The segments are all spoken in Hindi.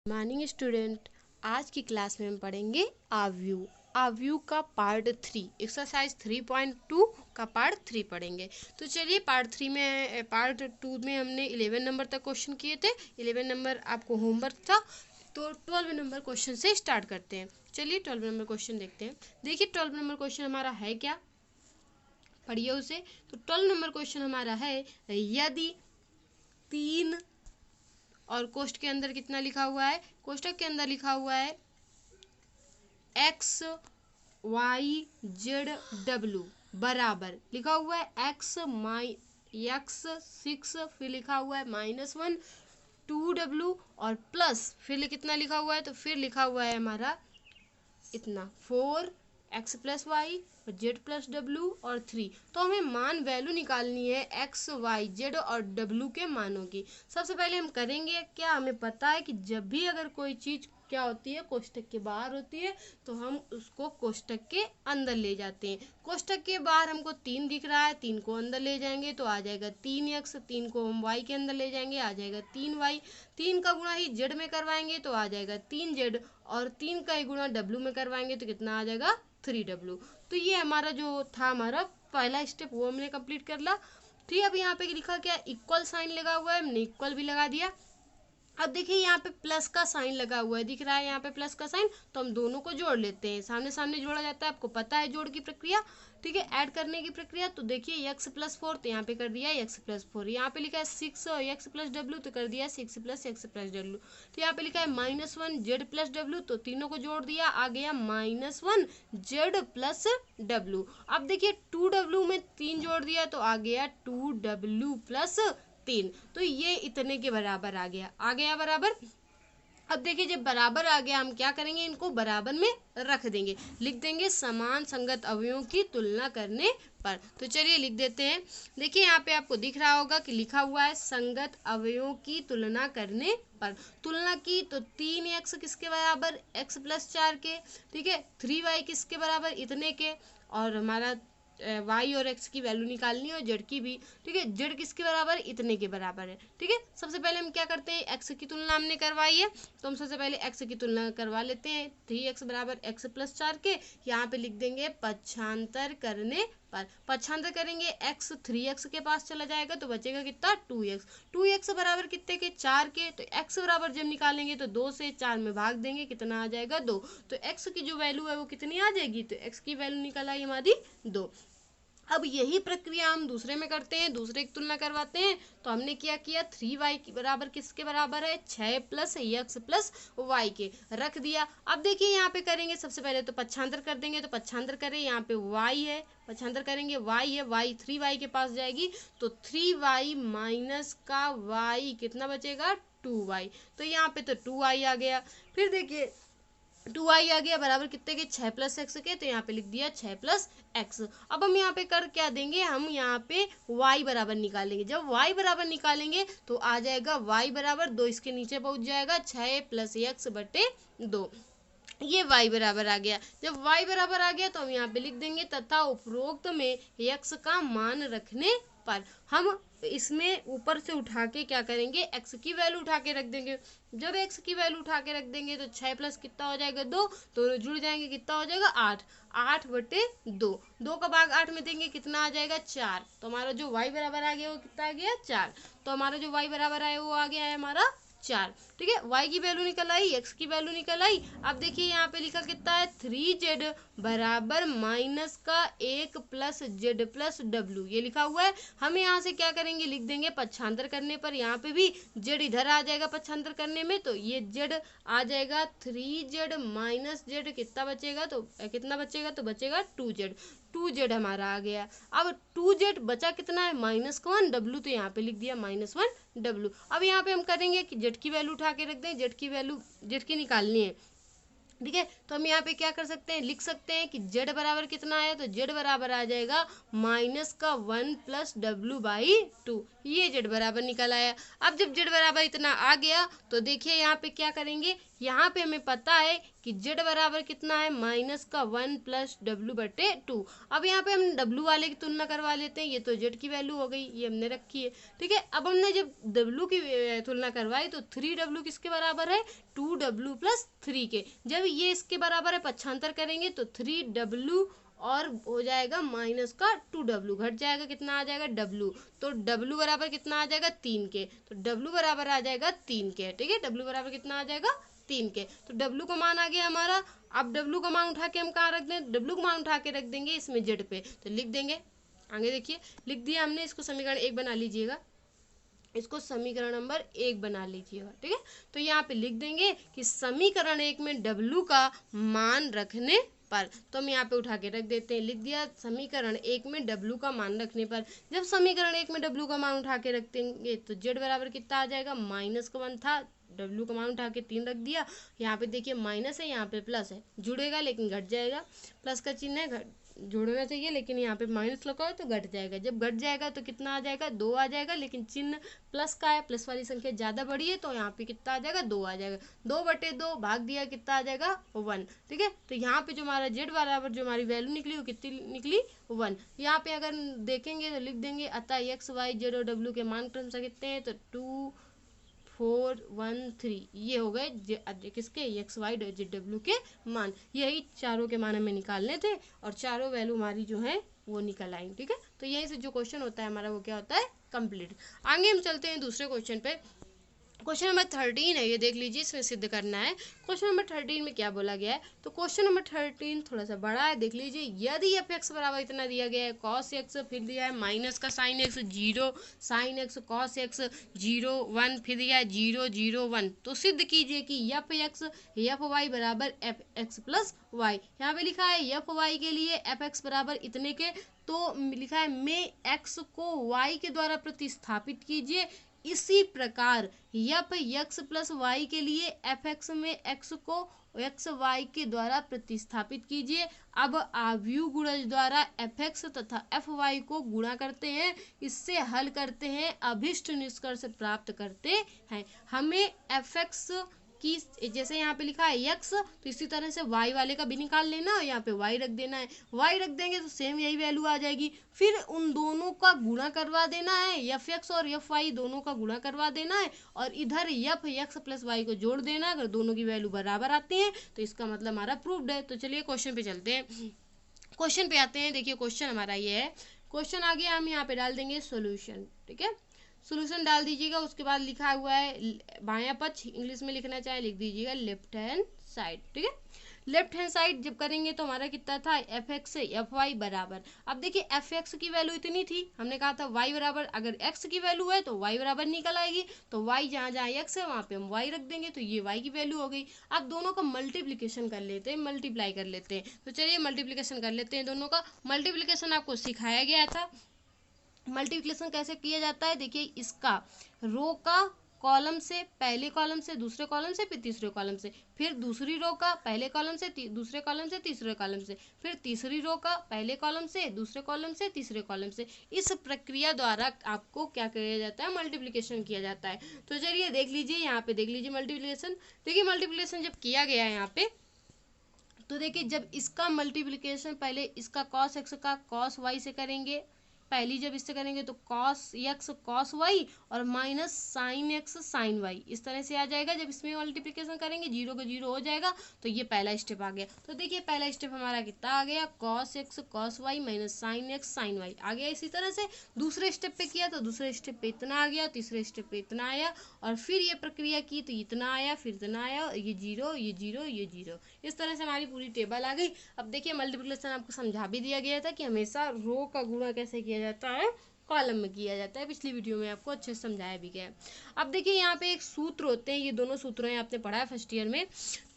मॉर्निंग स्टूडेंट, आज की क्लास में हम पढ़ेंगे आव्यू का पार्ट 3 एक्सरसाइज 3.2 का पार्ट 3 पढ़ेंगे। तो चलिए पार्ट 2 में हमने 11 नंबर तक क्वेश्चन किए थे। 11 नंबर आपको होमवर्क था, तो 12 नंबर क्वेश्चन से स्टार्ट करते हैं। चलिए 12 नंबर क्वेश्चन देखते हैं। देखिए 12 नंबर क्वेश्चन हमारा है क्या, पढ़िए उसे। तो 12 नंबर क्वेश्चन हमारा है, यदि 3 और कोष्ट के अंदर कितना लिखा हुआ है, कोष्टक के अंदर लिखा हुआ है एक्स वाई जेड डब्ल्यू बराबर, लिखा हुआ है एक्स 6, फिर लिखा हुआ है -1 2w और प्लस फिर कितना लिखा हुआ है, तो फिर लिखा हुआ है हमारा इतना 4x + y और z + w और 3। तो हमें मान वैल्यू निकालनी है x y z और w के मानों की। सबसे पहले हम करेंगे क्या, हमें पता है कि जब भी अगर कोई चीज़ क्या होती है कोष्टक के बाहर होती है तो हम उसको कोष्टक के अंदर ले जाते हैं। कोष्टक के बाहर हमको 3 दिख रहा है, 3 को अंदर ले जाएंगे तो आ जाएगा 3x, 3 को हम y के अंदर ले जाएंगे आ जाएगा 3y, 3 का गुणा ही z में करवाएंगे तो आ जाएगा 3z और 3 का ही गुणा w में करवाएंगे तो कितना आ जाएगा 3w। तो ये हमारा जो था हमारा पहला स्टेप वो हमने कंप्लीट कर लिया। ठीक है, अब यहाँ पे लिखा क्या, इक्वल साइन लगा हुआ है, हमने इक्वल भी लगा दिया। अब देखिए यहाँ पे प्लस का साइन लगा हुआ है, दिख रहा है यहाँ पे प्लस का साइन, तो हम दोनों को जोड़ लेते हैं। सामने सामने जोड़ा जाता है, आपको पता है जोड़ की प्रक्रिया, ठीक है, ऐड करने की प्रक्रिया। तो देखिए x + 4 तो यहाँ पे कर दिया x + 4, यहाँ पे लिखा है 6 और x + w तो कर दिया 6 + x + w। तो यहाँ पे लिखा है -1 z + w, तो तीनों को जोड़ दिया, आ गया -1 z + w। अब देखिए 2w में 3 जोड़ दिया तो आ गया 2w + 3, तो ये इतने के बराबर आ गया बराबर। अब देखिए जब बराबर आ गया हम क्या करेंगे, इनको बराबर में रख देंगे, लिख देंगे समान संगत अवयवों की तुलना करने पर। तो चलिए लिख देते हैं। देखिए यहाँ पे आपको दिख रहा होगा कि लिखा हुआ है संगत अवयवों की तुलना करने पर। तुलना की तो 3x किसके बराबर, x + 4 के, ठीक है, 3y किसके बराबर, इतने के, और हमारा y और x की वैल्यू निकालनी है और z की भी, ठीक है, z किसके बराबर, इतने के बराबर है। ठीक है, सबसे पहले हम क्या करते हैं, x की तुलना हमने करवाई है तो हम सबसे पहले x की तुलना करवा लेते हैं। 3x बराबर x + 4 के, यहाँ पे लिख देंगे पक्षांतर करने पर। पक्षांतर करेंगे x 3x के पास चला जाएगा तो बचेगा कितना 2x बराबर कितने के, 4 के। तो x बराबर जब निकालेंगे तो 2 से 4 में भाग देंगे, कितना आ जाएगा 2। तो x की जो वैल्यू है वो कितनी आ जाएगी, तो x की वैल्यू निकल आई हमारी 2। अब यही प्रक्रिया हम दूसरे में करते हैं, दूसरे की तुलना करवाते हैं। तो हमने क्या किया, 3y के बराबर किसके बराबर है, 6 + x + y के, रख दिया। अब देखिए यहाँ पे करेंगे, सबसे पहले तो पक्षांतर कर देंगे, तो पक्षांतर करें, यहाँ पे y है, पक्षांतर करेंगे y है, y 3y के पास जाएगी तो 3y माइनस का y कितना बचेगा 2y, तो यहाँ पे तो 2y आ गया। फिर देखिए 2y आ गया बराबर कितने के, 6 + x के, तो यहाँ पे लिख दिया 6 + x। अब हम यहाँ पे कर क्या देंगे, हम यहाँ पे y बराबर निकालेंगे। जब y बराबर निकालेंगे तो आ जाएगा y बराबर 2, इसके नीचे पहुँच जाएगा 6 + x / 2, ये y बराबर आ गया। जब y बराबर आ गया तो हम यहाँ पे लिख देंगे तथा उपरोक्त में x का मान रखने पर। हम इसमें ऊपर से उठा के क्या करेंगे, x की वैल्यू उठा के रख देंगे। जब x की वैल्यू उठा के रख देंगे तो 6 प्लस कितना हो जाएगा 2, दोनों जुड़ जाएंगे, कितना हो जाएगा 8/2। 2 का भाग 8 में देंगे, कितना आ जाएगा 4। तो हमारा जो y बराबर आ गया वो कितना आ गया 4। तो हमारा जो y बराबर आया वो आ गया है हमारा 4। ठीक है, y की वैल्यू निकल आई, x की वैल्यू निकल आई। अब देखिए यहाँ पे लिखा कितना है, 3z बराबर -1 + z + w, ये लिखा हुआ है। हम यहाँ से क्या करेंगे, लिख देंगे पक्षांतर करने पर, यहाँ पे भी z इधर आ जाएगा पक्षांतर करने में, तो ये z आ जाएगा 3z - z, कितना बचेगा, तो बचेगा 2z हमारा आ गया। अब 2z बचा कितना है, -1 w, तो यहाँ पे लिख दिया -1 w। अब यहाँ पे हम करेंगे कि z की वैल्यू उठा के रख दें, z की वैल्यू z की निकालनी है, ठीक है। तो हम यहाँ पे क्या कर सकते हैं, लिख सकते हैं कि z बराबर कितना है, तो z बराबर आ जाएगा -1 + w/2, ये z बराबर निकल आया। अब जब z बराबर इतना आ गया तो देखिए यहाँ पे क्या करेंगे, यहाँ पे हमें पता है कि z बराबर कितना है माइनस का 1 प्लस डब्ल्यू बटे 2। अब यहाँ पे हम w वाले की तुलना करवा लेते हैं, ये तो z की वैल्यू हो गई, ये हमने रखी है, ठीक है। अब हमने जब w की तुलना करवाई तो 3w किसके बराबर है 2w प्लस 3 के। जब ये इसके बराबर है पक्षांतर करेंगे तो 3w और हो जाएगा माइनस का 2w, घट जाएगा, कितना आ जाएगा w, तो w बराबर कितना आ जाएगा 3 के, तो w बराबर आ जाएगा 3 के, ठीक है। w बराबर कितना आ जाएगा 3 के, तो w का मान आ गया हमारा। अब w का मान उठा के हम कहाँ रख दें, w का मान उठा के रख देंगे इसमें z पे, तो लिख देंगे आगे, देखिए लिख दिया हमने, इसको समीकरण 1 बना लीजिएगा, इसको समीकरण नंबर 1 बना लीजिएगा, ठीक है। तो यहाँ पे लिख देंगे कि समीकरण 1 में w का मान रखने पर, तो हम यहाँ पे उठा के रख देते हैं, लिख दिया समीकरण 1 में w का मान रखने पर। जब समीकरण 1 में w का मान उठा के रख देंगे तो z बराबर कितना आ जाएगा, माइनस का 1 था, w का मान उठा के 3 रख दिया, यहाँ पे देखिए माइनस है, यहाँ पे प्लस है, जुड़ेगा लेकिन घट जाएगा, प्लस का चिन्ह है, जोड़ना चाहिए लेकिन यहाँ पे माइनस लगा है तो घट जाएगा, जब घट जाएगा तो कितना आ जाएगा 2 आ जाएगा, लेकिन चिन्ह प्लस का है, प्लस वाली संख्या ज़्यादा बड़ी है तो यहाँ पे कितना आ जाएगा 2 आ जाएगा, 2 बटे 2 भाग दिया कितना आ जाएगा 1, ठीक है। तो यहाँ पे जो हमारा z बराबर जो हमारी वैल्यू निकली वो कितनी निकली 1। यहाँ पे अगर देखेंगे तो लिख देंगे अतः x y z और w के मान क्रमशः कितने हैं, तो 2 4 1 3, ये हो गए किसके एक्स वाई जेड डब्ल्यू के मान। यही चारों के मान हमें निकालने थे और चारों वैल्यू हमारी जो है वो निकल आई, ठीक है। तो यहीं से जो क्वेश्चन होता है हमारा वो क्या होता है कंप्लीट। आगे हम चलते हैं दूसरे क्वेश्चन पे। क्वेश्चन नंबर 13 है, ये देख लीजिए, इसमें सिद्ध करना है। क्वेश्चन नंबर 13 में क्या बोला गया है, तो क्वेश्चन नंबर 13 थोड़ा सा बड़ा है, देख लीजिए। यदि एफ एक्स बराबर इतना दिया गया है, कॉस एक्स, फिर दिया है माइनस का sine x 0, sine x cos x 0 1, फिर दिया है 0 0 1, तो सिद्ध कीजिए कि एफ एक्स एफ वाई बराबर एफ एक्स प्लस वाई। यहाँ पे लिखा है एफ वाई के लिए एफ एक्स बराबर इतने के, तो लिखा है में एक्स को वाई के द्वारा प्रतिस्थापित कीजिए। इसी प्रकार एफ एक्स प्लस वाई के लिए एफ एक्स में एक्स को एक्स वाई के द्वारा प्रतिस्थापित कीजिए। अब आव्यूह गुणज द्वारा एफ एक्स तथा एफ वाई को गुणा करते हैं, इससे हल करते हैं, अभिष्ट निष्कर्ष प्राप्त करते हैं। हमें एफ एक्स की जैसे यहाँ पे लिखा है x, तो इसी तरह से y वाले का भी निकाल लेना और यहाँ पे y रख देना है। y रख देंगे तो सेम यही वैल्यू आ जाएगी, फिर उन दोनों का गुणा करवा देना है, एफ एक्स और एफ वाई दोनों का गुणा करवा देना है और इधर एफ एक्स प्लस वाई को जोड़ देना। अगर दोनों की वैल्यू बराबर आती है तो इसका मतलब हमारा प्रूव्ड है। तो चलिए क्वेश्चन पे चलते हैं, क्वेश्चन पे आते हैं। देखिए क्वेश्चन हमारा ये है, क्वेश्चन आगे हम यहाँ पे डाल देंगे सोल्यूशन, ठीक है। सोल्यूशन डाल दीजिएगा, उसके बाद लिखा हुआ है बायां पक्ष, इंग्लिश में लिखना चाहे लिख दीजिएगा लेफ्ट हैंड साइड, ठीक है। लेफ्ट हैंड साइड जब करेंगे तो हमारा कितना था एफ एक्स से एफ वाई बराबर। अब देखिए एफ एक्स की वैल्यू इतनी थी, हमने कहा था वाई बराबर, अगर एक्स की वैल्यू है तो वाई बराबर निकल आएगी, तो वाई जहाँ जहाँ एक्स है वहाँ पे हम वाई रख देंगे, तो ये वाई की वैल्यू हो गई। अब दोनों का मल्टीप्लीकेशन कर लेते हैं, मल्टीप्लाई कर लेते हैं, तो चलिए मल्टीप्लीकेशन कर लेते हैं। दोनों का मल्टीप्लीकेशन आपको सिखाया गया था। मल्टीप्लिकेशन कैसे किया जाता है, देखिए इसका रो का कॉलम से पहले कॉलम से दूसरे कॉलम से फिर तीसरे कॉलम से, फिर दूसरी रो का पहले कॉलम से दूसरे कॉलम से तीसरे कॉलम से, फिर तीसरी रो का पहले कॉलम से दूसरे कॉलम से तीसरे कॉलम से। इस प्रक्रिया द्वारा आपको क्या किया जाता है मल्टीप्लिकेशन किया जाता है। तो चलिए देख लीजिए, यहाँ पे देख लीजिए मल्टीप्लिकेशन। देखिए मल्टीप्लिकेशन जब किया गया है यहाँ पे, तो देखिए जब इसका मल्टीप्लिकेशन पहले इसका कॉस एक्स का कॉस वाई से करेंगे, पहली जब इससे करेंगे तो कॉस एक्स कॉस वाई और minus sine x sine y, इस तरह से आ जाएगा। जब इसमें मल्टीप्लिकेशन करेंगे 0 का 0 हो जाएगा, तो ये पहला स्टेप आ गया। तो देखिए पहला स्टेप हमारा कितना आ गया, cos x cos y minus sine x sine y आ गया। इसी तरह से दूसरे स्टेप पे किया तो दूसरे स्टेप पे इतना आ गया, तीसरे स्टेप पे इतना आया, और फिर ये प्रक्रिया की तो इतना आया, फिर इतना आया, ये 0 ये 0 ये 0, इस तरह से हमारी पूरी टेबल आ गई। अब देखिए मल्टीप्लिकेशन आपको समझा भी दिया गया था कि हमेशा रो का गुणा कैसे किया जाता है, कॉलम में किया जाता है। पिछली वीडियो में आपको अच्छे से समझाया भी गया है। अब देखिए यहाँ पे एक सूत्र होते हैं, ये दोनों सूत्र हैं, आपने पढ़ा है फर्स्ट ईयर में।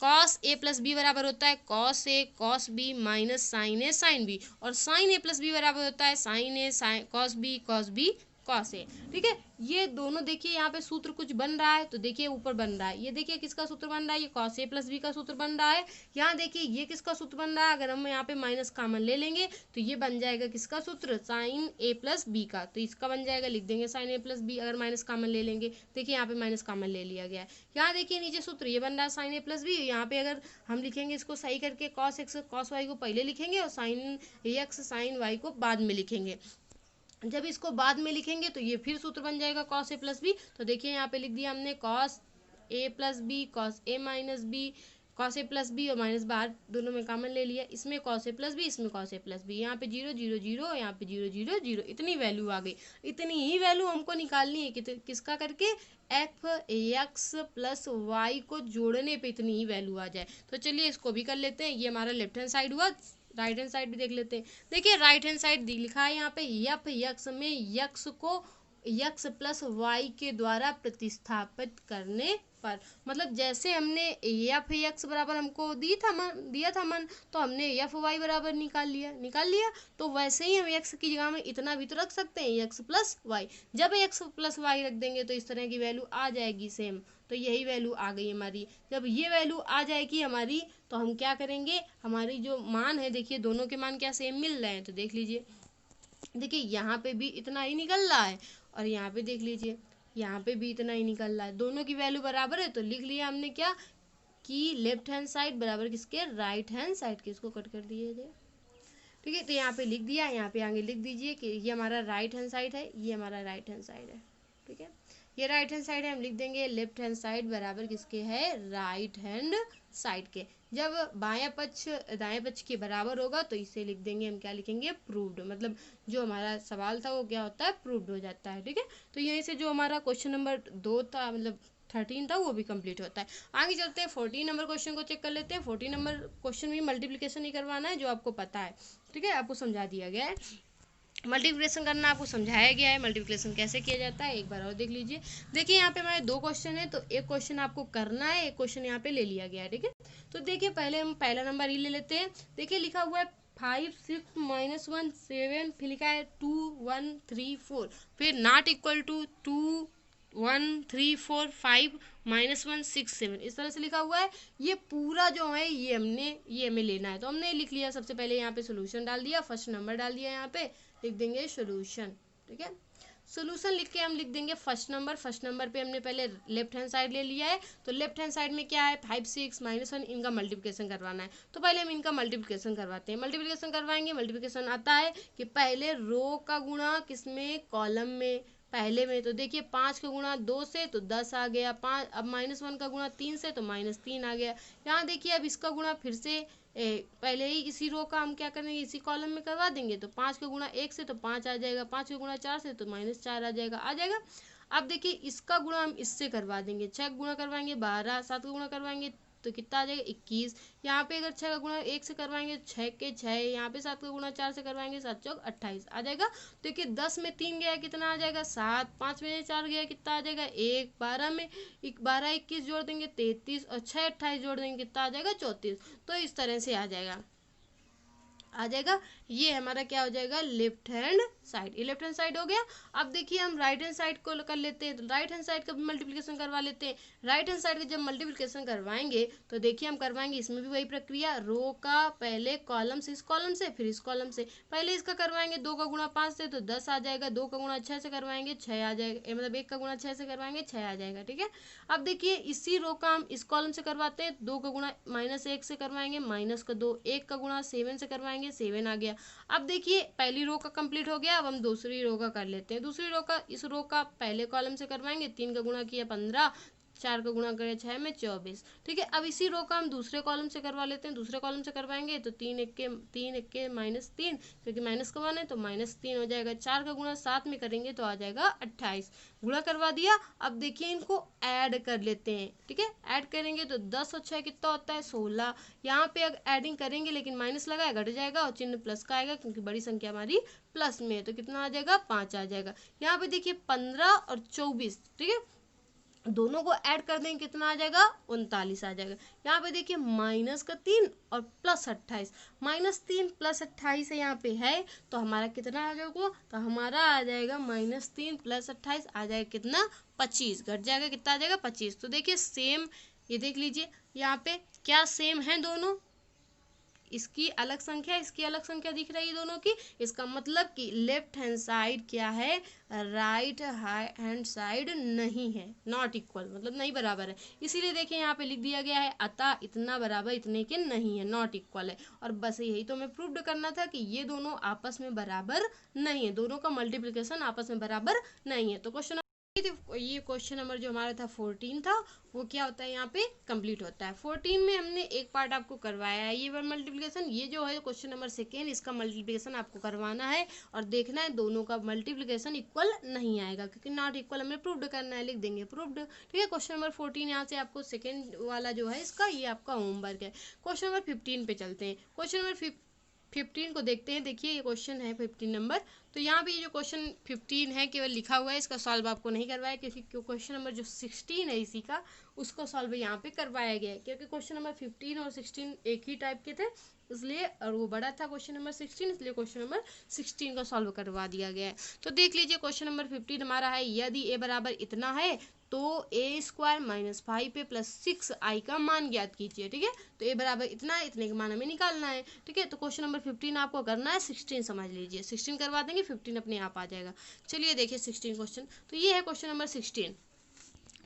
कॉस ए प्लस बी बराबर होता है cos A cos B minus sign A sine B, और साइन ए प्लस बी बराबर होता है sign A cos B cos A. ठीक है, ये दोनों देखिए यहाँ पे सूत्र कुछ बन रहा है, तो देखिए ऊपर बन रहा है, ये देखिए किसका सूत्र बन रहा है, ये कॉस ए प्लस बी का सूत्र बन रहा है। यहाँ देखिए ये किसका सूत्र बन रहा है, अगर हम यहाँ पे माइनस कॉमन ले लेंगे तो ये बन जाएगा किसका सूत्र, साइन ए प्लस बी का, तो इसका बन जाएगा, लिख देंगे साइन ए प्लस बी, अगर माइनस कॉमन ले लेंगे। देखिए यहाँ पे माइनस कॉमन ले लिया गया है। यहाँ देखिए नीचे सूत्र ये बन रहा है साइन ए प्लस बी, यहाँ पे अगर हम लिखेंगे इसको सही करके, कॉस एक्स कॉस वाई को पहले लिखेंगे और साइन एक्स साइन वाई को बाद में लिखेंगे। जब इसको बाद में लिखेंगे तो ये फिर सूत्र बन जाएगा कॉस ए प्लस बी। तो देखिए यहाँ पे लिख दिया हमने cos A plus B, cos A minus B, cos A plus B और माइनस बाहर दोनों में कॉमन ले लिया, इसमें कॉस ए प्लस बी, इसमें कॉस ए प्लस बी, यहाँ पे 0 0 0, यहाँ पे 0 0 0, इतनी वैल्यू आ गई। इतनी ही वैल्यू हमको निकालनी है किसका करके, एफ एक्स प्लस वाई को जोड़ने पे इतनी ही वैल्यू आ जाए। तो चलिए इसको भी कर लेते हैं, ये हमारा लेफ्ट हैंड साइड हुआ, राइट हैंड साइड भी देख लेते हैं। देखिए राइट हैंड साइड लिखा है यहाँ पे, एफ यक्स में यक्स को यक्स प्लस वाई के द्वारा प्रतिस्थापित करने पर, मतलब जैसे हमने एफ एक्स बराबर हमको दिया था मन, तो हमने एफ वाई बराबर निकाल लिया, तो वैसे ही हम एक्स की जगह में इतना भी तो रख सकते हैं, एक्स प्लस वाई। जब एक्स प्लस वाई रख देंगे तो इस तरह की वैल्यू आ जाएगी सेम, तो यही वैल्यू आ गई हमारी। जब ये वैल्यू आ जाएगी हमारी तो हम क्या करेंगे, हमारी जो मान है, देखिए दोनों के मान क्या सेम मिल रहे हैं, तो देख लीजिए, देखिए यहाँ पे भी इतना ही निकल रहा है और यहाँ पे देख लीजिए यहाँ पे भी इतना ही निकल रहा है, दोनों की वैल्यू बराबर है। तो लिख लिया हमने क्या कि लेफ्ट हैंड साइड बराबर किसके, राइट हैंड साइड के, इसको कट कर दिए थे। ठीक है, तो यहाँ पे लिख दिया, यहाँ पे आगे लिख दीजिए कि ये हमारा राइट हैंड साइड है, ये हमारा राइट हैंड साइड है। ठीक है, ये राइट हैंड साइड है, हम लिख देंगे लेफ्ट हैंड साइड बराबर किसके है, राइट हैंड साइड के। जब बायां पक्ष दाएं पक्ष के बराबर होगा तो इसे लिख देंगे, हम क्या लिखेंगे, प्रूव्ड, मतलब जो हमारा सवाल था वो क्या होता है, प्रूव्ड हो जाता है। ठीक है, तो यहीं से जो हमारा क्वेश्चन नंबर 2 था, मतलब 13 था, वो भी कंप्लीट होता है। आगे चलते हैं 14 नंबर क्वेश्चन को चेक कर लेते हैं। 14 नंबर क्वेश्चन भी मल्टीप्लिकेशन ही करवाना है, जो आपको पता है। ठीक है, आपको समझा दिया गया है, मल्टीप्लिकेशन करना आपको समझाया गया है, मल्टीप्लिकेशन कैसे किया जाता है एक बार और देख लीजिए। देखिए यहाँ पे हमारे 2 क्वेश्चन है, तो एक क्वेश्चन आपको करना है, एक क्वेश्चन यहाँ पे ले लिया गया है। ठीक है, तो देखिए पहले हम पहला नंबर ही ले लेते हैं। देखिए लिखा हुआ है 5 6 -1 7, फिर लिखा है 2 1 3 4, फिर नॉट इक्वल टू 2 1 3 4 5 -1 6 7, इस तरह से लिखा हुआ है। ये पूरा जो है ये हमें लेना है, तो हमने लिख लिया। सबसे पहले यहाँ पे सोल्यूशन डाल दिया, फर्स्ट नंबर डाल दिया, यहाँ पे लिख देंगे सोल्यूशन। ठीक है, सोल्यूशन लिख के हम लिख देंगे फर्स्ट नंबर पे हमने पहले लेफ्ट हैंड साइड ले लिया है, तो लेफ्ट हैंड साइड में क्या है, 5 6 -1, इनका मल्टीप्लिकेशन करवाना है। तो पहले हम इनका मल्टीप्लिकेशन करवाते हैं। मल्टीप्लिकेशन करवाएंगे, मल्टीप्लिकेशन आता है कि पहले रो का गुणा किसमें, कॉलम में, पहले में। तो देखिए 5 का गुणा 2 से तो 10 आ गया, 5। अब -1 का गुणा 3 से तो -3 आ गया। यहाँ देखिए अब इसका गुणा फिर से पहले ही इसी रो का हम क्या करेंगे, इसी कॉलम में करवा देंगे। तो 5 का गुणा 1 से तो 5 आ जाएगा, 5 का गुणा 4 से तो -4 आ जाएगा। अब देखिए इसका गुणा हम इससे करवा देंगे, 6 का गुणा करवाएंगे 12, 7 का गुणा करवाएंगे तो कितना आ जाएगा 21। यहाँ पे अगर 6 का गुणा 1 से करवाएंगे 6 के 6, यहाँ पे 7 का गुणा 4 से करवाएंगे 7 चौक 28 आ जाएगा। देखिए 10 में 3 गया कितना आ जाएगा 7, 5 में 4 गया कितना आ जाएगा 1, 12 में 12 21 जोड़ देंगे 33 और 6 28 जोड़ देंगे कितना आ जाएगा 34। तो इस तरह से आ जाएगा। ये हमारा क्या हो जाएगा, लेफ्ट हैंड साइड। ये लेफ्ट हैंड साइड हो गया। अब देखिए हम राइट हैंड साइड को कर लेते हैं, तो राइट हैंड साइड का भी मल्टीप्लिकेशन करवा लेते हैं। राइट हैंड साइड का जब मल्टीप्लिकेशन करवाएंगे तो देखिए हम करवाएंगे इसमें भी वही प्रक्रिया, रो का पहले कॉलम से, इस कॉलम से, फिर इस कॉलम से। पहले इसका करवाएंगे 2 का गुणा 5 से तो 10 आ जाएगा, 2 का गुणा 6 से करवाएंगे 6 आ जाएगा, मतलब 1 का गुणा 6 से करवाएंगे 6 आ जाएगा। ठीक है, अब देखिए इसी रो का हम इस कॉलम से करवाते हैं, 2 का गुणा -1 से करवाएंगे -2, 1 का गुणा 7 से करवाएंगे 7 आ गया। अब देखिए पहली रो का कंप्लीट हो गया, अब हम दूसरी रो का कर लेते हैं। दूसरी रो का इस रो का पहले कॉलम से करवाएंगे, 3 का गुणा किया 15, 4 का गुणा करें 6 में 24। ठीक है, अब इसी रो का हम दूसरे कॉलम से करवा लेते हैं। दूसरे कॉलम से करवाएंगे तो 3 1 के -3, क्योंकि माइनस का वन है तो -3 हो जाएगा। 4 का गुणा 7 में करेंगे तो आ जाएगा 28, गुणा करवा दिया। अब देखिए इनको ऐड कर लेते हैं। ठीक है, ऐड करेंगे तो 10 और 6 कितना होता है 16। यहाँ पे अगर एडिंग करेंगे लेकिन माइनस लगाए घट जाएगा और चिन्ह प्लस का आएगा, क्योंकि बड़ी संख्या हमारी प्लस में है, तो कितना आ जाएगा 5 आ जाएगा। यहाँ पे देखिए 15 और 24। ठीक है, दोनों को ऐड कर देंगे कितना आ जाएगा 39 आ जाएगा। यहाँ पे देखिए -3 और +28, -3 +28 है यहाँ पे है, तो हमारा कितना आ जाएगा, तो हमारा आ जाएगा -3 +28 आ जाएगा कितना 25, घट जाएगा कितना आ जाएगा 25। तो देखिए सेम, ये देख लीजिए यहाँ पे क्या सेम है दोनों, इसकी अलग संख्या इसकी अलग संख्या दिख रही है दोनों की, इसका मतलब कि लेफ्ट हैंड साइड क्या है, राइट हैंड साइड नहीं है, नॉट इक्वल, मतलब नहीं बराबर है। इसीलिए देखिए यहाँ पे लिख दिया गया है अतः इतना बराबर इतने के नहीं है, नॉट इक्वल है। और बस यही तो हमें प्रूव करना था कि ये दोनों आपस में बराबर नहीं है, दोनों का मल्टीप्लिकेशन आपस में बराबर नहीं है। तो क्वेश्चन ये क्वेश्चन नंबर जो हमारा था 14 था, वो क्या होता है यहाँ पे कंप्लीट होता है। 14 में हमने एक पार्ट आपको करवाया है, ये मल्टीप्लिकेशन, ये जो है क्वेश्चन नंबर सेकेंड, इसका मल्टीप्लिकेशन आपको करवाना है और देखना है दोनों का मल्टीप्लिकेशन इक्वल नहीं आएगा, क्योंकि नॉट इक्वल हमें प्रूव्ड करना है, लिख देंगे प्रूव्ड। ठीक है, क्वेश्चन नंबर 14 यहाँ से आपको सेकेंड वाला जो है इसका, ये आपका होमवर्क है। क्वेश्चन नंबर 15 पे चलते हैं। क्वेश्चन नंबर 15 को देखते हैं। देखिए ये क्वेश्चन है 15 नंबर, तो यहाँ पे ये जो क्वेश्चन 15 है केवल लिखा हुआ है, इसका सॉल्व आपको नहीं करवाया, क्योंकि क्वेश्चन नंबर जो 16 है इसी का, उसको सॉल्व यहाँ पे करवाया गया है, क्योंकि क्वेश्चन नंबर 15 और 16 एक ही टाइप के थे इसलिए, और वो बड़ा था क्वेश्चन नंबर 16, इसलिए क्वेश्चन नंबर 16 का सॉल्व करवा दिया गया है। तो देख लीजिए क्वेश्चन नंबर 15 हमारा है, यदि ए बराबर इतना है तो a² - 5a + 6i का मान ज्ञात कीजिए। ठीक है, तो a बराबर इतना है, इतने का मान हमें निकालना है। ठीक है, तो क्वेश्चन नंबर 15 आपको करना है, 16 समझ लीजिए, 16 करवा देंगे 15 अपने आप आ जाएगा। चलिए देखिए 16 क्वेश्चन, तो ये है क्वेश्चन नंबर 16।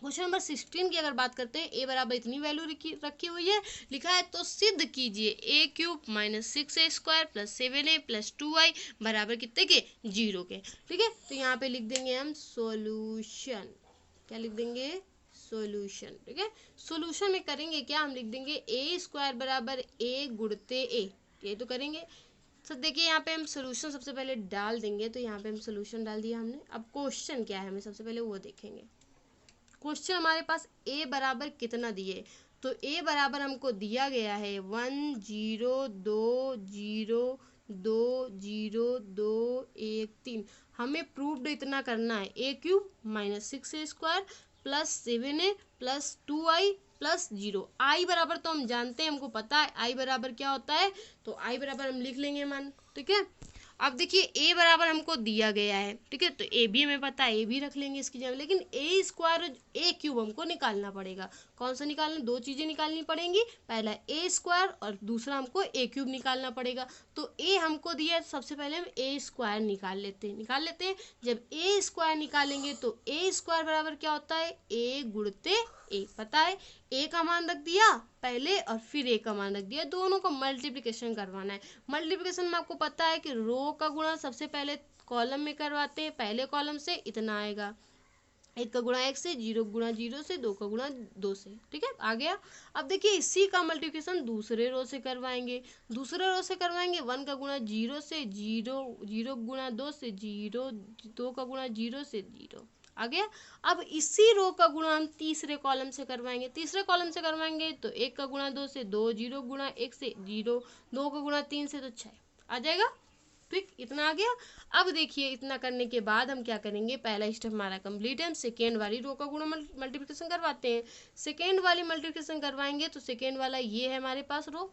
क्वेश्चन नंबर 16 की अगर बात करते हैं, a बराबर इतनी वैल्यू रखी हुई है, लिखा है तो सिद्ध कीजिए a³ - 6a² + 7a + 2i बराबर कितने के 0 के। ठीक है, तो यहाँ पे लिख देंगे हम सोल्यूशन, क्या लिख देंगे सोल्यूशन। ठीक है, सोल्यूशन में करेंगे क्या, हम लिख देंगे a² बराबर a गुणते a, ये तो करेंगे। तो देखिए यहाँ पे हम सोल्यूशन सबसे पहले डाल देंगे, तो यहाँ पे हम सोल्यूशन डाल दिया हमने। अब क्वेश्चन क्या है हमें सबसे पहले वो देखेंगे। क्वेश्चन हमारे पास a बराबर कितना दिए, तो a बराबर हमको दिया गया है 1 0 2 0 2 0 2 1 3। हमें प्रूव्ड इतना करना है, a³ - 6a² + 7a + 2i + 0। i बराबर तो हम जानते हैं, हमको पता है i बराबर क्या होता है, तो i बराबर हम लिख लेंगे मान। ठीक है, अब देखिए a बराबर हमको दिया गया है, ठीक है, तो a भी हमें पता है, a भी रख लेंगे इसकी जगह, लेकिन a² a³ हमको निकालना पड़ेगा। कौन सा निकालना, दो चीज़ें निकालनी पड़ेंगी, पहला a² और दूसरा हमको a³ निकालना पड़ेगा। तो a हमको दिया, सबसे पहले हम a² निकाल लेते हैं। जब a² निकालेंगे तो a² बराबर क्या होता है, a गुणते a, पता है a का मान रख दिया पहले और फिर a का मान रख दिया, दोनों को मल्टीप्लिकेशन करवाना है। मल्टीप्लिकेशन में आपको पता है कि रो का गुणा सबसे पहले कॉलम में करवाते हैं, पहले कॉलम से इतना आएगा, 1 का गुणा 1 से, 0 गुणा 0 से, 2 का गुणा 2 से। ठीक है, आ गया। अब देखिए इसी का मल्टीप्लिकेशन दूसरे रो से करवाएंगे, 1 का गुणा 0 से, 0 0 गुणा 2 से 0, 2 का गुणा 0 से 0, आ गया। अब इसी रो का गुणा हम तीसरे कॉलम से करवाएंगे, तो 1 का गुणा 2 से 2, 0 गुणा 1 से 0, 2 का गुणा 3 से, तो 6 आ जाएगा। ठीक, इतना आ गया। अब देखिए इतना करने के बाद हम क्या करेंगे, पहला स्टेप हमारा कंप्लीट है, हम सेकेंड वाली रो का गुणा मल्टीप्लिकेशन करवाते हैं। सेकेंड वाली मल्टीप्लिकेशन करवाएंगे तो सेकेंड वाला ये है हमारे पास रो।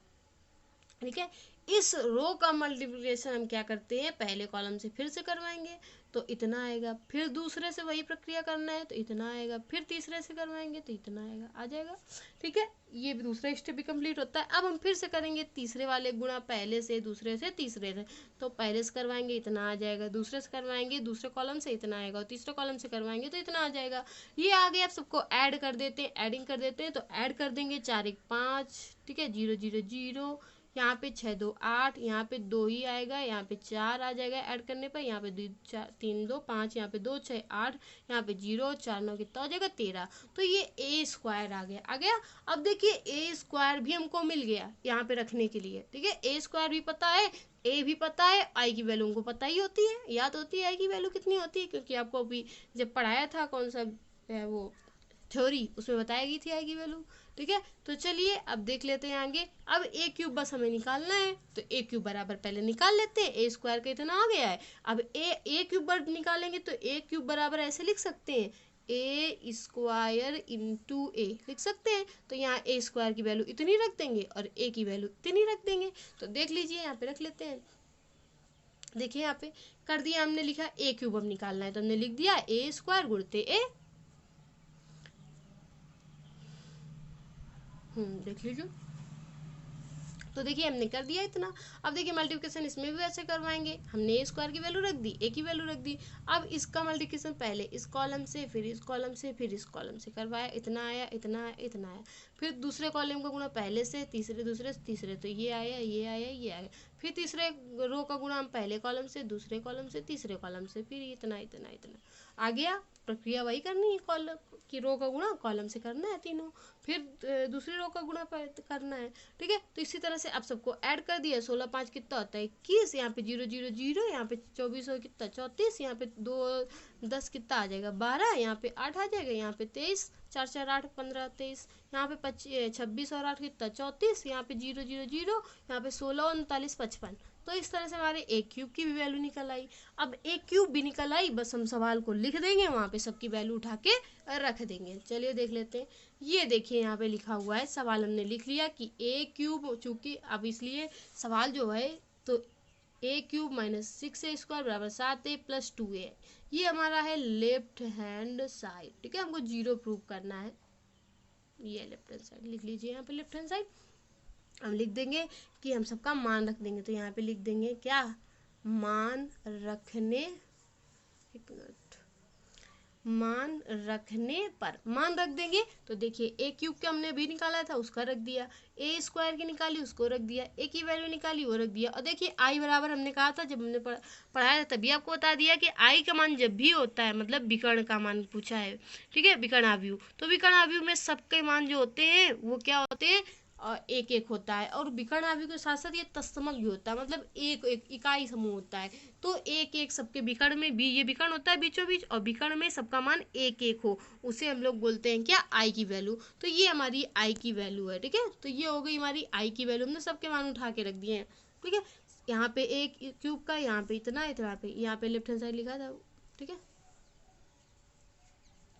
ठीक है, इस रो का मल्टीप्लिकेशन हम क्या करते हैं, पहले कॉलम से फिर से करवाएंगे तो इतना आएगा, फिर दूसरे से वही प्रक्रिया करना है तो इतना आएगा, फिर तीसरे से करवाएंगे तो इतना आएगा, आ जाएगा। ठीक है, ये भी दूसरा स्टेप भी कंप्लीट होता है। अब हम फिर से करेंगे तीसरे वाले गुणा, पहले से दूसरे से तीसरे से, तो पहले से करवाएंगे इतना आ जाएगा, दूसरे से करवाएंगे दूसरे कॉलम से इतना आएगा, और तीसरे कॉलम से करवाएंगे तो इतना आ जाएगा। ये आगे आप सबको ऐड कर देते हैं, एडिंग कर देते हैं, तो ऐड कर देंगे 4 1 5, ठीक है, 0 0 0, यहाँ पे 6 2 8, यहाँ पे 2 ही आएगा, यहाँ पे 4 आ जाएगा ऐड करने पर, यहाँ पे 3 2 5, यहाँ पे 2 6 8, यहाँ पे 0 4 9 कितना हो जाएगा 13। तो ये a² आ गया। अब देखिए a² भी हमको मिल गया यहाँ पे रखने के लिए। ठीक है, a² भी पता है, a भी पता है, i की वैल्यू हमको पता ही होती है, याद होती है i की वैल्यू कितनी होती है, क्योंकि आपको अभी जब पढ़ाया था कौन सा है वो थ्योरी, उसमें बताई गई थी आई की वैल्यू। ठीक है, तो चलिए अब देख लेते हैं आगे। अब a³ बस हमें निकालना है, तो a³ बराबर पहले निकाल लेते हैं, a² का इतना आ गया है। अब a³ निकालेंगे तो a³ बराबर ऐसे लिख सकते हैं, ए स्क्वायर इंटू ए लिख सकते हैं। तो यहाँ ए स्क्वायर की वैल्यू इतनी रख देंगे और ए की वैल्यू इतनी रख देंगे। तो देख लीजिए यहाँ पे रख लेते हैं। देखिए यहाँ पे कर दिया हमने, लिखा ए क्यूब अब निकालना है तो हमने लिख दिया ए स्क्वायर गुणते ए। देख लीजिए। तो देखिए हमने कर दिया इतना। अब देखिए मल्टीप्लिकेशन इसमें भी वैसे करवाएंगे। हमने ए स्क्वायर की वैल्यू रख दी, ए की वैल्यू रख दी। अब इसका मल्टीप्लिकेशन पहले इस कॉलम से, फिर इस कॉलम से, फिर इस कॉलम से करवाया, इतना आया, इतना आया, इतना आया। फिर दूसरे कॉलम का गुणा पहले से, तीसरे, दूसरे से तीसरे, तो ये आया, ये आया, ये आया। फिर तीसरे रो का गुणा हम पहले कॉलम से, दूसरे कॉलम से, तीसरे कॉलम से, फिर इतना इतना इतना आ गया। प्रक्रिया वही करनी है, कॉलम की रो का गुणा कॉलम से करना है तीनों, फिर दूसरी रो का गुणा करना है। ठीक है, तो इसी तरह से आप सबको ऐड कर दिया। 16 5 कितना होता है 21, यहाँ पे 0 0 0, यहाँ पे 24 हो कितना 34, यहाँ पे 2 10 कितना आ जाएगा 12, यहाँ पे 8 आ जाएगा, यहाँ पे 23, 4 4 8 15 23, यहाँ पे 26 और 8 कितना 34, यहाँ पे 0 0 0, यहाँ पे 16 39 55। तो इस तरह से हमारे ए क्यूब की भी वैल्यू निकल आई। अब ए क्यूब भी निकल आई, बस हम सवाल को लिख देंगे, वहाँ पे सबकी वैल्यू उठा के रख देंगे। चलिए देख लेते हैं। ये देखिए यहाँ पे लिखा हुआ है, सवाल हमने लिख लिया कि ए क्यूब, चूंकि अब इसलिए सवाल जो है तो ए क्यूब माइनस 6 स्क्वायर बराबर 7a प्लस 2a, ये हमारा है लेफ्ट हैंड साइड। ठीक है, हमको 0 प्रूव करना है। ये लेफ्ट हैंड साइड लिख लीजिए, यहाँ पे लेफ्ट हैंड साइड हम लिख देंगे कि हम सबका मान रख देंगे। तो यहाँ पे लिख देंगे क्या, मान रखने, एक मिनट, मान रखने पर मान रख देंगे। तो देखिए ए क्यूब के हमने भी निकाला था, उसका रख दिया, ए स्क्वायर की निकाली, उसको रख दिया, ए की वैल्यू निकाली, वो रख दिया। और देखिए आई बराबर हमने कहा था, जब हमने पढ़ाया था तभी आपको बता दिया कि आई का मान जब भी होता है, मतलब विकर्ण का मान पूछा है, ठीक है, विकर्ण आव्यूह, तो विकर्ण आव्यूह में सबके मान जो होते हैं वो क्या होते हैं, एक एक होता है। और विकर्ण आव्यूह के साथ साथ ये तत्समक भी होता है, मतलब एक एक इकाई समूह होता है। तो एक एक सबके विकर्ण में भी ये विकर्ण होता है बीचों बीच, और विकर्ण में सबका मान एक एक हो, उसे हम लोग बोलते हैं क्या, आई की वैल्यू। तो ये हमारी आई की वैल्यू है। ठीक है, तो ये हो गई हमारी आई की वैल्यू, हमने सबके मान उठा के रख दिए हैं। ठीक है, यहाँ पे एक क्यूब का, यहाँ पे इतना, इतना पे, यहाँ पे लेफ्ट हैंड साइड लिखा था। ठीक है,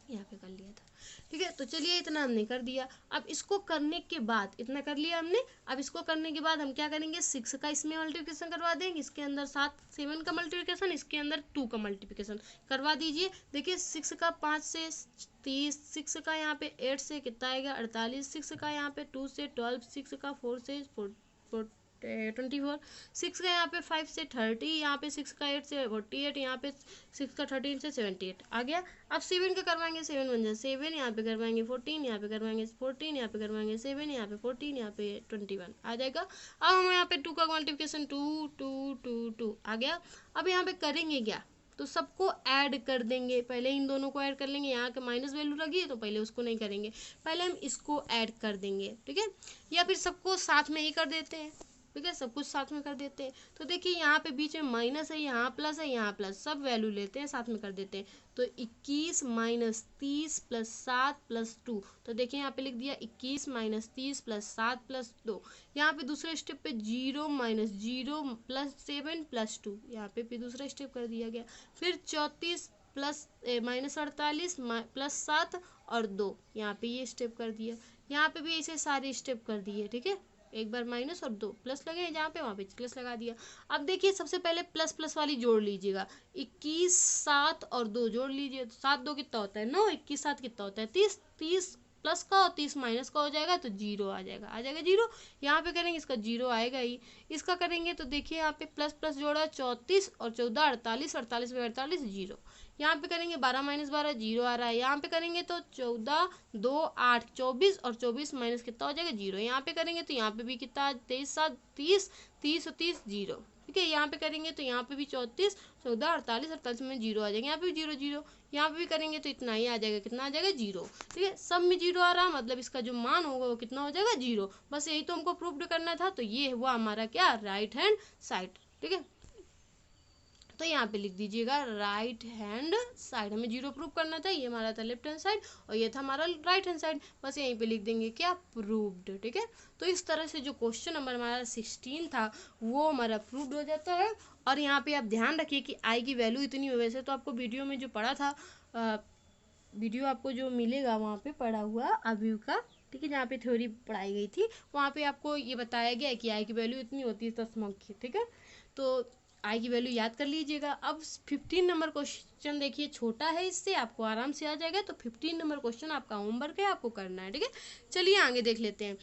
यहाँ पे कर लिया था। ठीक है, तो चलिए इतना हमने कर दिया। अब इसको करने के बाद, इतना कर लिया हमने, अब इसको करने के बाद हम क्या करेंगे, 6 का इसमें मल्टीप्लिकेशन करवा देंगे, इसके अंदर 7 का मल्टीप्लिकेशन, इसके अंदर 2 का मल्टीप्लिकेशन करवा दीजिए। देखिए 6 का 5 से 30, 6 का यहाँ पे 8 से कितना आएगा 48, 6 का यहाँ पे 2 से 12, 6 का 4 से 24, 6 का यहाँ पे 5 से 30, यहाँ पे 6 का 8 से 48, यहाँ पे 6 का 13 से 78 आ गया। अब 7 का करवाएंगे, 7 बन जाए 7, यहाँ पे करवाएंगे 14, यहाँ पे करवाएंगे 14, यहाँ पे करवाएंगे 7, यहाँ पे 14, यहाँ पे 21 आ जाएगा। अब हम यहाँ पे 2 का मल्टीप्लिकेशन 2 2 2 2 आ गया। अब यहाँ पे करेंगे क्या, तो सबको ऐड कर देंगे। पहले इन दोनों को ऐड कर लेंगे, यहाँ के माइनस वैल्यू लगी है तो पहले उसको नहीं करेंगे, पहले हम इसको ऐड कर देंगे। ठीक है, या फिर सबको साथ में ही कर देते हैं। ठीक है, सब कुछ साथ में कर देते हैं। तो देखिए यहाँ पे बीच में माइनस है, यहाँ प्लस है, यहाँ प्लस, सब वैल्यू लेते हैं साथ में कर देते हैं। तो 21 माइनस 30 प्लस 7 प्लस 2, तो देखिए यहाँ पे लिख दिया 21 माइनस 30 प्लस 7 प्लस 2। यहाँ पे दूसरे स्टेप पे 0 माइनस 0 प्लस 7 प्लस 2, यहाँ पे भी दूसरा स्टेप कर दिया गया। फिर 34 प्लस माइनस 48 प्लस 7 और 2, यहाँ पे ये स्टेप कर दिया। यहाँ पे भी ऐसे सारे स्टेप कर दिए। ठीक है, एक बार माइनस और 2 प्लस लगे हैं जहाँ पे, वहाँ पे प्लस लगा दिया। अब देखिए सबसे पहले प्लस प्लस वाली जोड़ लीजिएगा, 21 7 और 2 जोड़ लीजिए, तो 7 2 कितना होता है 9, 21 7 कितना होता है 30, 30 प्लस का और 30 माइनस का हो जाएगा तो 0 आ जाएगा, आ जाएगा 0। यहाँ पे करेंगे इसका 0 आएगा ही, इसका करेंगे तो देखिए यहाँ पे प्लस प्लस जोड़ा 34 और 14 48, 48 में 48 0। यहाँ पे करेंगे 12 माइनस 12 0 आ रहा है। यहाँ पे करेंगे तो 14 2 8 24 और 24 माइनस कितना हो जाएगा 0। यहाँ पे करेंगे तो यहाँ पे भी कितना 23 7 30, 30 और 30 0। ठीक है, यहाँ पे करेंगे तो यहाँ पे भी 34 14 48 48 में 0 आ जाएगा, यहाँ पे भी 0 0, यहाँ पे भी करेंगे तो इतना ही आ जाएगा, कितना आ जाएगा 0। ठीक है, सब में 0 आ रहा है, मतलब इसका जो मान होगा वो कितना हो जाएगा 0। बस यही तो हमको प्रूफ करना था। तो ये हुआ हमारा क्या, राइट हैंड साइड। ठीक है, तो यहाँ पे लिख दीजिएगा राइट हैंड साइड, हमें 0 प्रूव करना था, ये हमारा था लेफ्ट हैंड साइड और ये था हमारा राइट हैंड साइड, बस यहीं पे लिख देंगे क्या, प्रूव्ड। ठीक है, तो इस तरह से जो क्वेश्चन नंबर हमारा 16 था वो हमारा प्रूव्ड हो जाता है। और यहाँ पे आप ध्यान रखिए कि आई की वैल्यू इतनी हो, वैसे तो आपको वीडियो में जो पढ़ा था वीडियो आपको जो मिलेगा वहाँ पे पढ़ा हुआ अवयव का, ठीक है, जहाँ पे थ्योरी पढ़ाई गई थी वहाँ पे आपको ये बताया गया है कि आई की वैल्यू इतनी होती है दशमलव की, ठीक है। तो आई की वैल्यू याद कर लीजिएगा। अब 15 नंबर क्वेश्चन देखिए, छोटा है, इससे आपको आराम से आ जाएगा। तो 15 नंबर क्वेश्चन आपका होमवर्क है, आपको करना है, ठीक है। चलिए आगे देख लेते हैं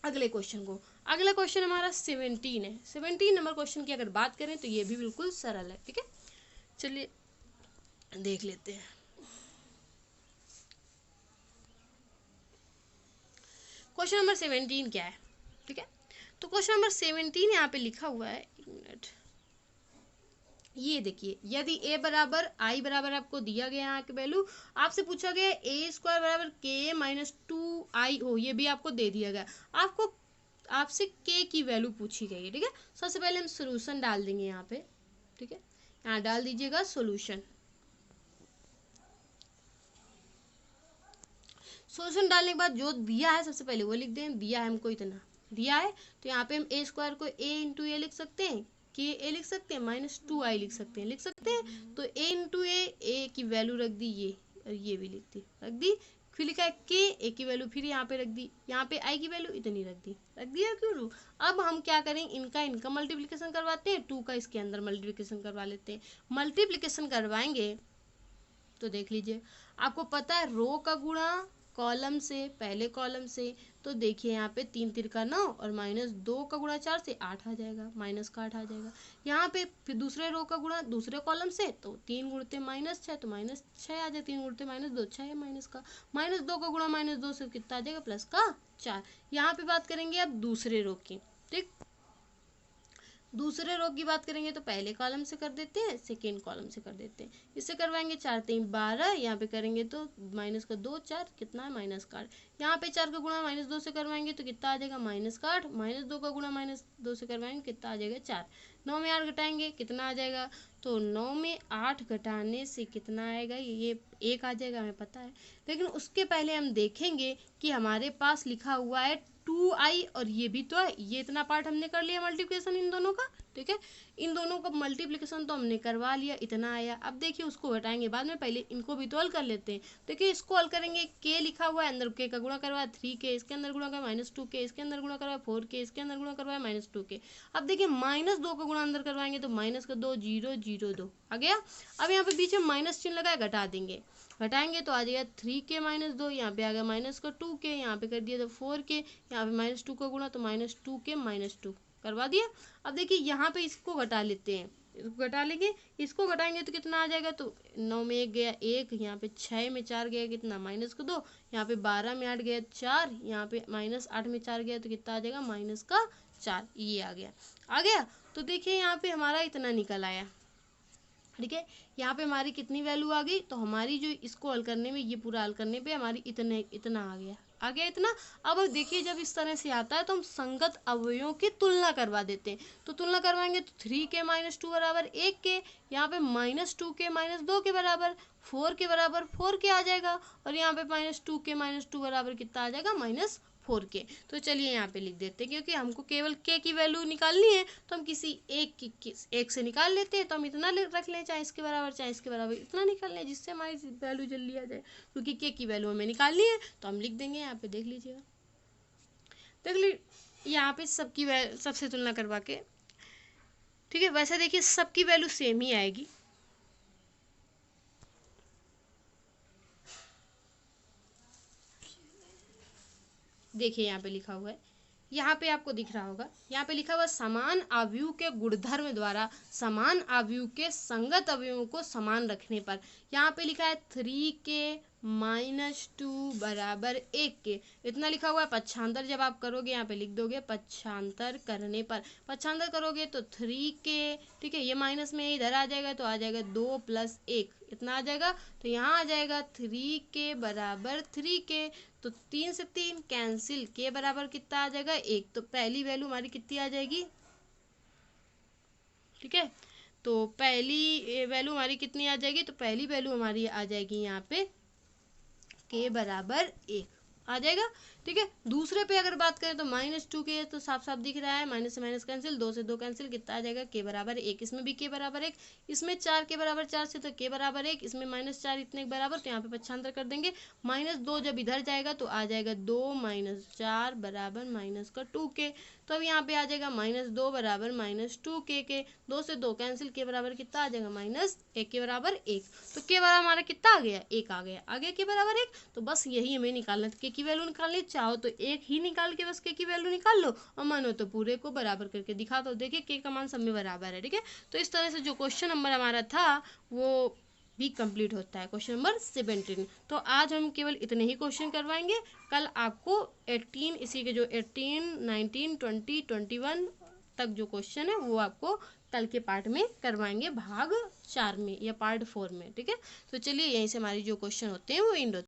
अगले क्वेश्चन को। अगला क्वेश्चन हमारा 17 है। 17 नंबर क्वेश्चन की अगर बात करें तो ये भी बिल्कुल सरल है, ठीक है। चलिए देख लेते हैं। क्वेश्चन नंबर 17 क्या है, ठीक है। तो क्वेश्चन नंबर 17 यहाँ पे लिखा हुआ है, एक मिनट, ये देखिए, यदि a बराबर i बराबर आपको दिया गया यहाँ की वैल्यू, आपसे पूछा गया a स्क्वायर बराबर k माइनस 2i हो, ये भी आपको दे दिया गया। आपको आपसे k की वैल्यू पूछी गई है, ठीक है। सबसे पहले हम सोल्यूशन डाल देंगे यहाँ पे, ठीक है। यहाँ डाल दीजिएगा सोल्यूशन। सोल्यूशन डालने के बाद जो दिया है सबसे पहले वो लिख दें। दिया है हमको इतना, दिया है तो यहाँ पे हम a स्क्वायर को a इंटू ए लिख सकते हैं, के ए लिख सकते हैं, माइनस 2i लिख सकते हैं, लिख सकते हैं। तो a इंटू ए की वैल्यू रख दी ये, और ये भी रख दी। फिर लिखा है के, ए की वैल्यू फिर यहाँ पे रख दी, यहाँ पे आई की वैल्यू इतनी रख दिया क्यों। अब हम क्या करें, इनका मल्टीप्लिकेशन करवाते हैं, 2 का इसके अंदर मल्टीप्लिकेशन करवा लेते हैं। मल्टीप्लिकेशन करवाएंगे तो देख लीजिए, आपको पता है रो का गुणा कॉलम से, पहले कॉलम से, तो देखिए यहाँ पे 3 तिरका 9 और माइनस 2 का गुणा 4 से 8 आ जाएगा, माइनस का 8 आ जाएगा। यहाँ पे फिर दूसरे रो का गुणा दूसरे कॉलम से, तो 3 गुणते माइनस 6, तो माइनस 6 आ जाए, 3 गुणते माइनस 2, 6 है माइनस का। माइनस 2 का गुणा माइनस 2 से कितना आ जाएगा, प्लस का 4। यहाँ पे बात करेंगे अब दूसरे रो की, ठीक। दूसरे रो की बात करेंगे तो पहले कॉलम से कर देते हैं, सेकेंड कॉलम से कर देते हैं। इससे करवाएंगे 4 3 12, यहाँ पे करेंगे तो माइनस का 2 4 कितना है, माइनस का 8। यहाँ पे 4 का गुणा माइनस 2 से करवाएंगे तो कितना आ जाएगा, माइनस का 8। माइनस 2 का गुणा माइनस 2 से करवाएंगे कितना आ जाएगा, 4। 9 में 8 घटाएंगे कितना आ जाएगा, तो 9 में 8 घटाने से कितना आएगा, ये 1 आ जाएगा, हमें पता है। लेकिन उसके पहले हम देखेंगे कि हमारे पास लिखा हुआ है 2i और ये भी तो है, ये इतना पार्ट हमने कर लिया मल्टीप्लिकेशन इन दोनों का, ठीक है। इन दोनों का मल्टीप्लिकेशन तो हमने करवा लिया, इतना आया। अब देखिए उसको घटाएंगे बाद में, पहले इनको भी तो हल कर लेते हैं। देखिए इसको हल करेंगे, के लिखा हुआ है, अंदर के का गुणा करवाया 3k, इसके अंदर गुणा करवाया माइनस 2k, इसके अंदर गुणा करवाया 4k, इसके अंदर गुणा करवाया माइनस 2k। अब देखिए माइनस 2 का गुणा अंदर करवाएंगे तो माइनस का 2 0 0 2 आ गया। अब यहाँ पे बीच में माइनस चिन्ह लगाया, घटा देंगे, घटाएंगे तो आ जाएगा 3k माइनस 2, यहाँ पे आ गया माइनस का 2k, यहाँ पे कर दिया तो 4k, यहाँ पे माइनस 2 का गुणा तो माइनस 2k माइनस 2 करवा दिया। अब देखिए यहाँ पे इसको घटा लेते हैं, इसको घटा लेंगे, इसको घटाएंगे तो कितना आ जाएगा, तो 9 में 1 गया 1, यहाँ पे 6 में 4 गया कितना, माइनस का 2, यहाँ पे 12 में 8 गया 4, यहाँ पे माइनस 8 में 4 गया तो कितना आ जाएगा, माइनस का 4। ये आ गया। तो देखिए यहाँ पे हमारा इतना निकल आया, ठीक है। यहाँ पे हमारी कितनी वैल्यू आ गई, तो हमारी जो इसको हल करने में, ये पूरा हल करने पे हमारी इतना आ गया इतना। अब देखिए जब इस तरह से आता है तो हम संगत अवयवों की तुलना करवा देते हैं। तो तुलना करवाएंगे तो 3k माइनस 2 बराबर 1k, यहाँ पे माइनस 2k माइनस 2 के बराबर 4 के बराबर 4k आ जाएगा, और यहाँ पे माइनस 2k माइनस 2 बराबर कितना आ जाएगा, माइनस 4k। तो चलिए यहाँ पे लिख देते हैं, क्योंकि हमको केवल k की वैल्यू निकालनी है तो हम किसी एक से निकाल लेते हैं। तो हम इतना रख लें, चाहे इसके बराबर चाहे इसके बराबर, इतना निकाल लें जिससे हमारी वैल्यू जल्दी आ जाए, क्योंकि k की वैल्यू हमें निकालनी है। तो हम लिख देंगे यहाँ पे, देख लीजिएगा, देख लीजिए यहाँ पे सबकी सबसे तुलना करवा के, ठीक है। वैसे देखिए सबकी वैल्यू सेम ही आएगी, देखिए यहाँ पे लिखा हुआ है, यहाँ पे आपको दिख रहा होगा, यहाँ पे लिखा हुआ समान अवयव के गुणधर्म द्वारा समान अवयव के संगत अवयवों को समान रखने पर, यहाँ पे लिखा है 3k माइनस 2 बराबर 1k, इतना लिखा हुआ है। पक्षांतर जब आप करोगे यहाँ पे लिख दोगे, पक्षांतर करने पर, पक्षांतर करोगे तो 3k, ठीक है, ये माइनस में इधर आ जाएगा तो आ जाएगा 2 + 1, इतना आ जाएगा। तो यहाँ आ जाएगा 3k बराबर 3k, तो 3 से 3 कैंसिल, के बराबर कितना आ जाएगा 1, तो पहली वैल्यू हमारी कितनी आ जाएगी, ठीक है। तो पहली वैल्यू हमारी कितनी आ जाएगी, तो पहली वैल्यू हमारी आ जाएगी यहाँ पे के बराबर 1 आ जाएगा। ठीक है। दूसरे पे अगर बात करें तो -2 के, तो साफ साफ दिख रहा है, माइनस से माइनस कैंसिल, 2 से 2 कैंसिल, कितना आ जाएगा k बराबर 1। इसमें भी k बराबर 1, इसमें 4 k बराबर 4 से तो k बराबर 1, इसमें -4 इतने के बराबर, तो यहाँ पे पक्षांतर कर देंगे। -2 जब इधर जाएगा तो आ जाएगा 2 - 4 बराबर -2k। तो अब यहाँ पे आ जाएगा -2 बराबर -2k के, 2 से 2 कैंसिल, के बराबर कितना आ जाएगा -1 के बराबर 1। तो के बराबर हमारा कितना आ गया, 1 आ गया। आ गया के बराबर 1। तो बस यही हमें निकालना था, के की वैल्यू निकालनी, चाहो तो एक ही निकाल के बस के की वैल्यू निकाल लो, और मानो तो पूरे को बराबर करके दिखा दो। देखिए के का मान सब में बराबर है, ठीक है। तो इस तरह से जो क्वेश्चन नंबर हमारा था वो भी कंप्लीट होता है, क्वेश्चन नंबर 17। तो आज हम केवल इतने ही क्वेश्चन करवाएंगे। कल आपको 18, इसी के जो 18, 19, 20, 21 तक जो क्वेश्चन है वो आपको कल के पार्ट में करवाएंगे, भाग 4 में या पार्ट 4 में, ठीक है। तो चलिए यहीं से हमारी जो क्वेश्चन होते हैं वो एंड होते हैं।